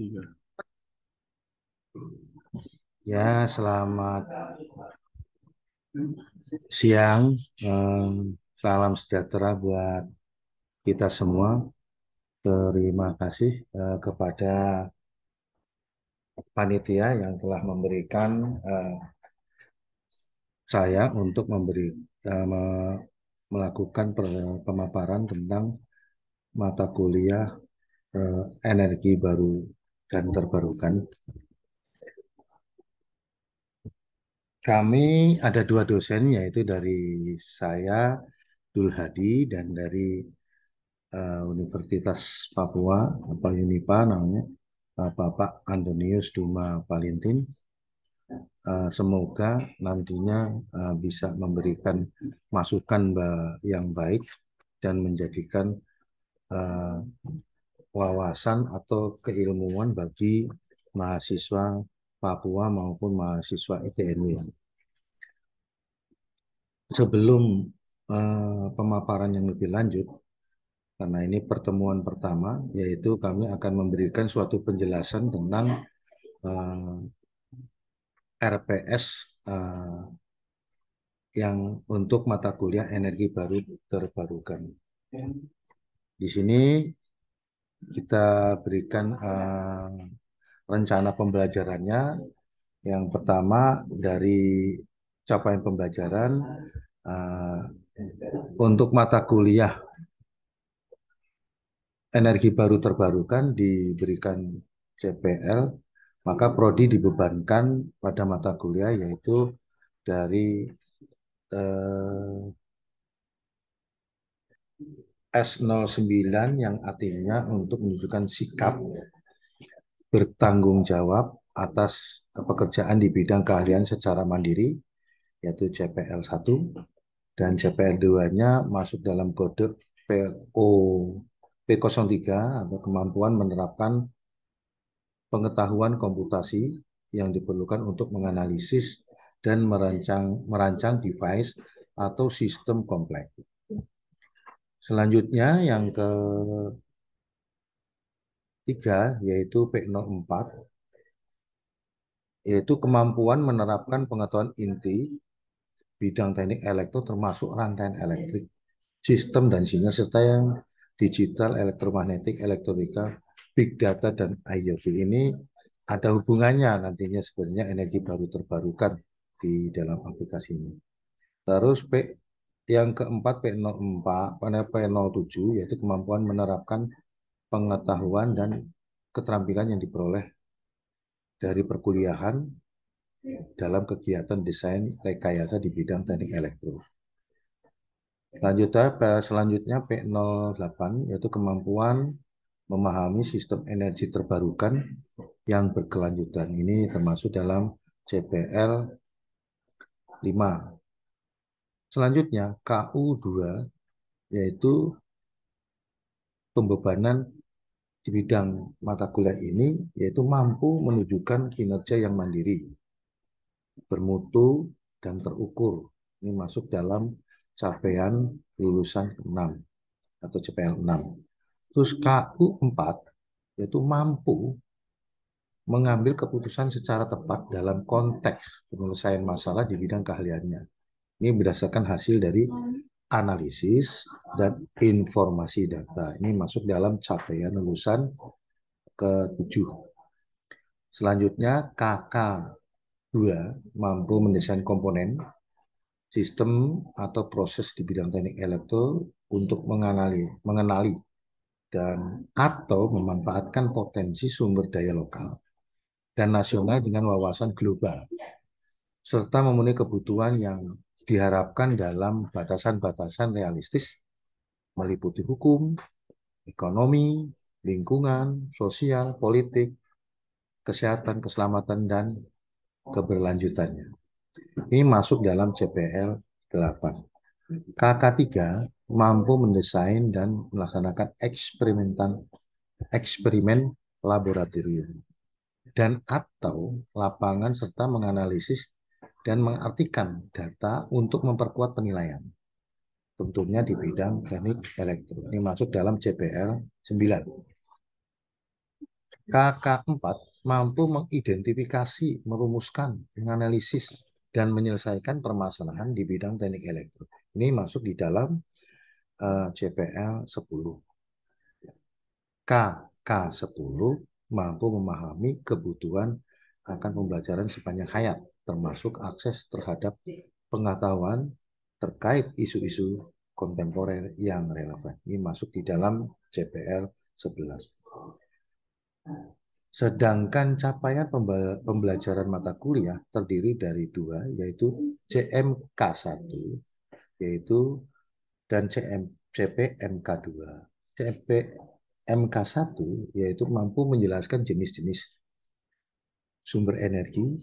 Tiga. Ya, selamat siang. Salam sejahtera buat kita semua. Terima kasih kepada panitia yang telah memberikan saya untuk melakukan pemaparan tentang mata kuliah energi baru dan terbarukan. Kami ada dua dosen, yaitu dari saya, Dul Hadi, dan dari Universitas Papua apa Unipa namanya, Bapak Antonius Duma Palintin. Semoga nantinya bisa memberikan masukan yang baik dan menjadikan eh, wawasan atau keilmuan bagi mahasiswa Papua maupun mahasiswa ITN. Sebelum pemaparan yang lebih lanjut, karena ini pertemuan pertama, yaitu kami akan memberikan suatu penjelasan tentang eh, RPS yang untuk mata kuliah energi baru terbarukan. Di sini kita berikan rencana pembelajarannya. Yang pertama dari capaian pembelajaran eh, untuk mata kuliah energi baru terbarukan diberikan CPL, maka prodi dibebankan pada mata kuliah yaitu dari eh, S09 yang artinya untuk menunjukkan sikap bertanggung jawab atas pekerjaan di bidang keahlian secara mandiri, yaitu CPL 1, dan CPL 2-nya masuk dalam kode PO P03 atau kemampuan menerapkan pengetahuan komputasi yang diperlukan untuk menganalisis dan merancang device atau sistem kompleks. Selanjutnya yang ketiga yaitu P04, yaitu kemampuan menerapkan pengetahuan inti bidang teknik elektro termasuk rangkaian elektrik, sistem dan sinyal serta yang digital, elektromagnetik, elektronika, big data, dan IoT. Ini ada hubungannya nantinya sebenarnya energi baru terbarukan di dalam aplikasi ini. Terus yang keempat P04, P07 yaitu kemampuan menerapkan pengetahuan dan keterampilan yang diperoleh dari perkuliahan dalam kegiatan desain rekayasa di bidang teknik elektro. Selanjutnya P08 yaitu kemampuan memahami sistem energi terbarukan yang berkelanjutan. Ini termasuk dalam CPL 5. Selanjutnya KU2 yaitu pembebanan di bidang mata kuliah ini yaitu mampu menunjukkan kinerja yang mandiri, bermutu, dan terukur. Ini masuk dalam capaian lulusan 6 atau CPL 6. Terus KU4 yaitu mampu mengambil keputusan secara tepat dalam konteks penyelesaian masalah di bidang keahliannya. Ini berdasarkan hasil dari analisis dan informasi data. Ini masuk dalam capaian lulusan ke-7. Selanjutnya KK2 mampu mendesain komponen, sistem atau proses di bidang teknik elektro untuk mengenali dan atau memanfaatkan potensi sumber daya lokal dan nasional dengan wawasan global, serta memenuhi kebutuhan yang diharapkan dalam batasan-batasan realistis, meliputi hukum, ekonomi, lingkungan, sosial, politik, kesehatan, keselamatan, dan keberlanjutannya. Ini masuk dalam CPL 8. KK3 mampu mendesain dan melaksanakan eksperimen laboratorium dan atau lapangan serta menganalisis dan mengartikan data untuk memperkuat penilaian. Tentunya di bidang teknik elektro. Ini masuk dalam CPL 9. KK4 mampu mengidentifikasi, merumuskan, menganalisis, dan menyelesaikan permasalahan di bidang teknik elektro. Ini masuk di dalam CPL 10. KK10 mampu memahami kebutuhan akan pembelajaran sepanjang hayat, termasuk akses terhadap pengetahuan terkait isu-isu kontemporer yang relevan. Ini masuk di dalam CPL 11. Sedangkan capaian pembelajaran mata kuliah terdiri dari dua, yaitu CMK1, yaitu dan CPMK2. CPMK1 yaitu mampu menjelaskan jenis-jenis sumber energi,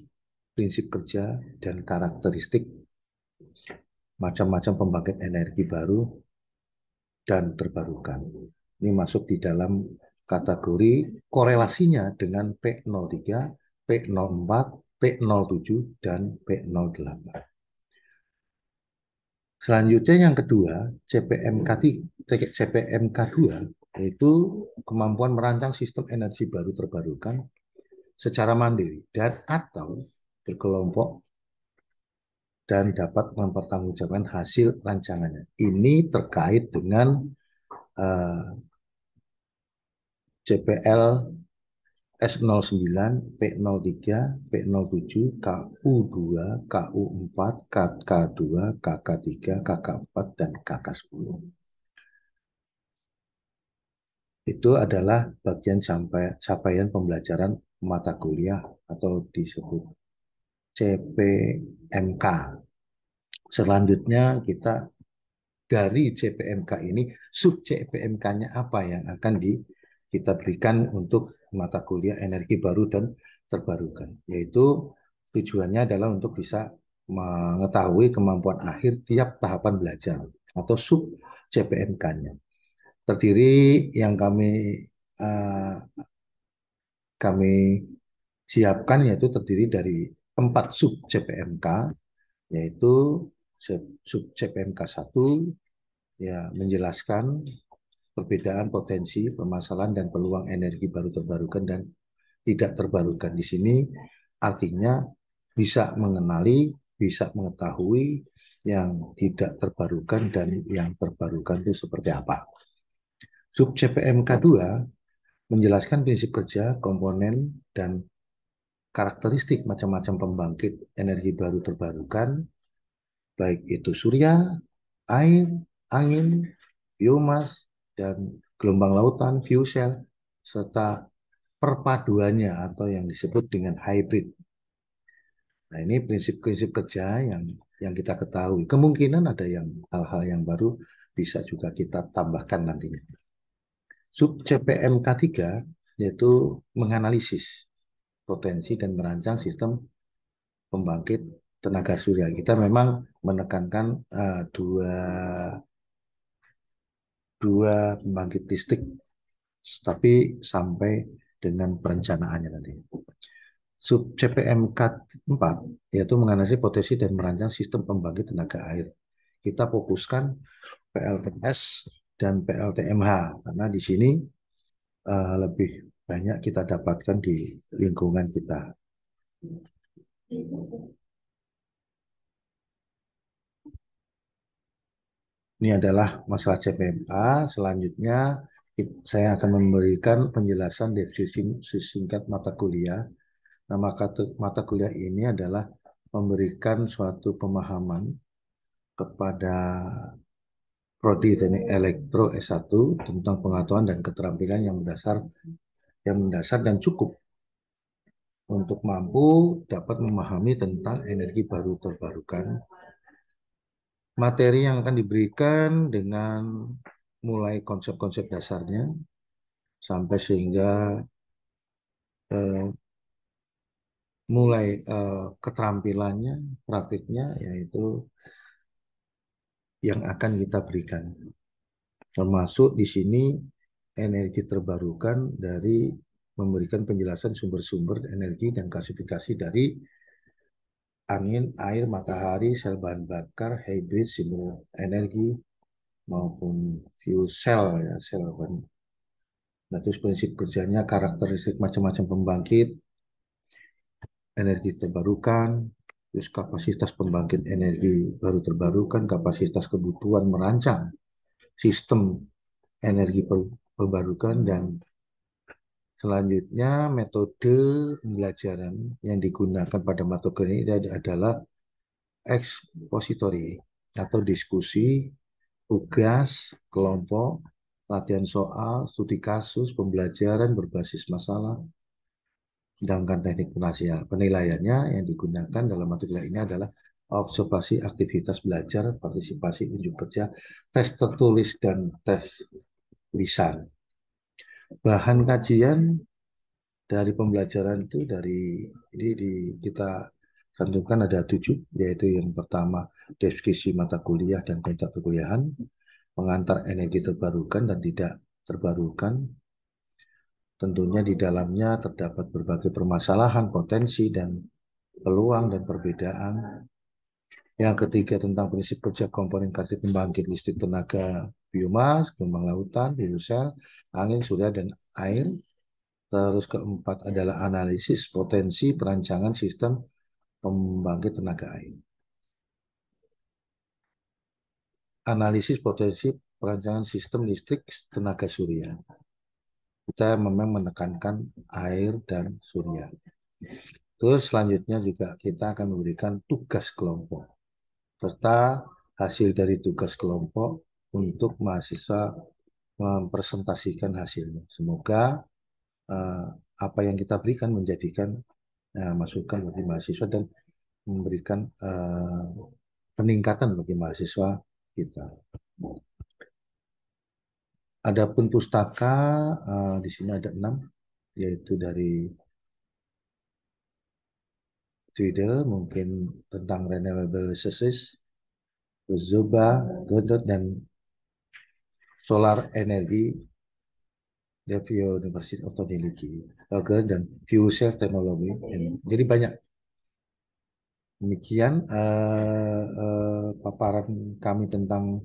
prinsip kerja, dan karakteristik macam-macam pembangkit energi baru dan terbarukan. Ini masuk di dalam kategori korelasinya dengan P03, P04, P07, dan P08. Selanjutnya yang kedua, CPMK2 yaitu kemampuan merancang sistem energi baru terbarukan secara mandiri dan atau berkelompok dan dapat mempertanggungjawabkan hasil rancangannya. Ini terkait dengan CPL S09, P03, P07, KU2, KU4, KK2, KK3, KK4, dan KK10. Itu adalah bagian capaian pembelajaran mata kuliah atau disebut CPMK. Selanjutnya kita dari CPMK ini, sub CPMK-nya apa yang akan kita berikan untuk mata kuliah energi baru dan terbarukan. Yaitu tujuannya adalah untuk bisa mengetahui kemampuan akhir tiap tahapan belajar atau sub CPMK-nya. Terdiri yang uh, kami siapkan yaitu terdiri dari 4 sub CPMK, yaitu sub CPMK 1 ya menjelaskan perbedaan potensi, permasalahan dan peluang energi baru terbarukan dan tidak terbarukan. Di sini artinya bisa mengenali, bisa mengetahui yang tidak terbarukan dan yang terbarukan itu seperti apa. Sub CPMK 2 menjelaskan prinsip kerja, komponen, dan karakteristik macam-macam pembangkit energi baru terbarukan, baik itu surya, air, angin, biomas, dan gelombang lautan, fuel cell, serta perpaduannya atau yang disebut dengan hybrid. Nah, ini prinsip-prinsip kerja yang kita ketahui. Kemungkinan ada yang hal-hal yang baru bisa juga kita tambahkan nantinya. Sub CPMK 3 yaitu menganalisis potensi dan merancang sistem pembangkit tenaga surya. Kita memang menekankan dua pembangkit listrik, tapi sampai dengan perencanaannya nanti. Sub CPMK 4 yaitu menganalisis potensi dan merancang sistem pembangkit tenaga air. Kita fokuskan PLTS dan PLTMH karena di sini lebih banyak kita dapatkan di lingkungan kita. Ini adalah masalah CPMA. Selanjutnya saya akan memberikan penjelasan definisi singkat mata kuliah. Nama mata kuliah ini adalah memberikan suatu pemahaman kepada Prodi Teknik Elektro S1 tentang pengetahuan dan keterampilan yang mendasar dan cukup untuk mampu dapat memahami tentang energi baru terbarukan. Materi yang akan diberikan dengan mulai konsep-konsep dasarnya sampai sehingga eh, mulai keterampilannya, praktiknya, yaitu yang akan kita berikan. Termasuk di sini energi terbarukan dari memberikan penjelasan sumber-sumber energi dan klasifikasi dari angin, air, matahari, sel bahan bakar, hybrid, sumber energi, maupun fuel cell, ya, sel bahan Nah, terus prinsip kerjanya, karakteristik macam-macam pembangkit, energi terbarukan, terus kapasitas pembangkit energi baru terbarukan, kapasitas kebutuhan merancang sistem energi terbarukan, dan selanjutnya metode pembelajaran yang digunakan pada materi ini adalah ekspositori atau diskusi, tugas, kelompok, latihan soal, studi kasus, pembelajaran berbasis masalah. Sedangkan teknik penilaiannya yang digunakan dalam materi ini adalah observasi aktivitas belajar, partisipasi unjuk kerja, tes tertulis, dan tes lisan. Bahan kajian dari pembelajaran itu kita cantumkan ada 7, yaitu yang pertama deskripsi mata kuliah dan kontrak perkuliahan, pengantar energi terbarukan dan tidak terbarukan. Tentunya di dalamnya terdapat berbagai permasalahan, potensi, dan peluang dan perbedaan. Yang ketiga tentang prinsip kerja komponen kasih pembangkit listrik tenaga biomas, gelombang lautan, biosel, angin, surya, dan air. Terus keempat adalah analisis potensi perancangan sistem pembangkit tenaga air. Analisis potensi perancangan sistem listrik tenaga surya. Kita memang menekankan air dan surya. Terus selanjutnya juga kita akan memberikan tugas kelompok serta hasil dari tugas kelompok untuk mahasiswa mempresentasikan hasilnya. Semoga eh, apa yang kita berikan menjadikan masukan bagi mahasiswa dan memberikan peningkatan bagi mahasiswa kita. Adapun pustaka di sini ada 6, yaitu dari Twitter mungkin tentang renewable resources, Zuba, Godot, dan solar energy, Devio University of Technology, dan fuel cell technology. Jadi banyak. Demikian paparan kami tentang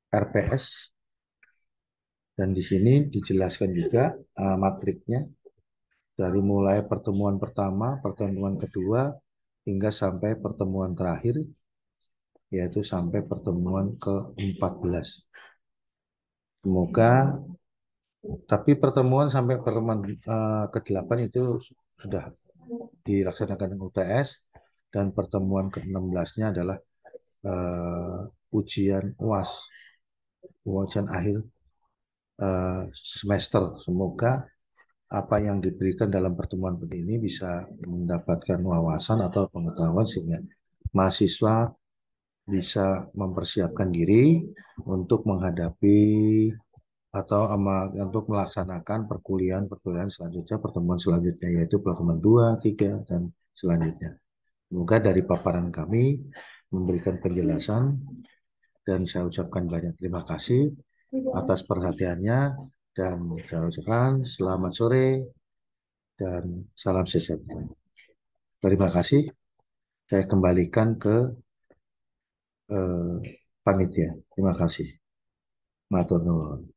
RPS, dan di sini dijelaskan juga matriknya dari mulai pertemuan pertama, pertemuan kedua, hingga sampai pertemuan terakhir, yaitu sampai pertemuan ke-14. Semoga, tapi pertemuan sampai pertemuan ke-8 itu sudah dilaksanakan dengan UTS, dan pertemuan ke-16-nya adalah ujian UAS, ujian akhir semester. Semoga apa yang diberikan dalam pertemuan ini bisa mendapatkan wawasan atau pengetahuan sehingga mahasiswa bisa mempersiapkan diri untuk menghadapi atau untuk melaksanakan perkuliahan selanjutnya, pertemuan selanjutnya, yaitu pertemuan 2, 3, dan selanjutnya. Semoga dari paparan kami memberikan penjelasan, dan saya ucapkan banyak terima kasih atas perhatiannya, dan saya ucapkan selamat sore dan salam sejahtera. Terima kasih. Saya kembalikan ke panitia. Terima kasih. Matur nuwun.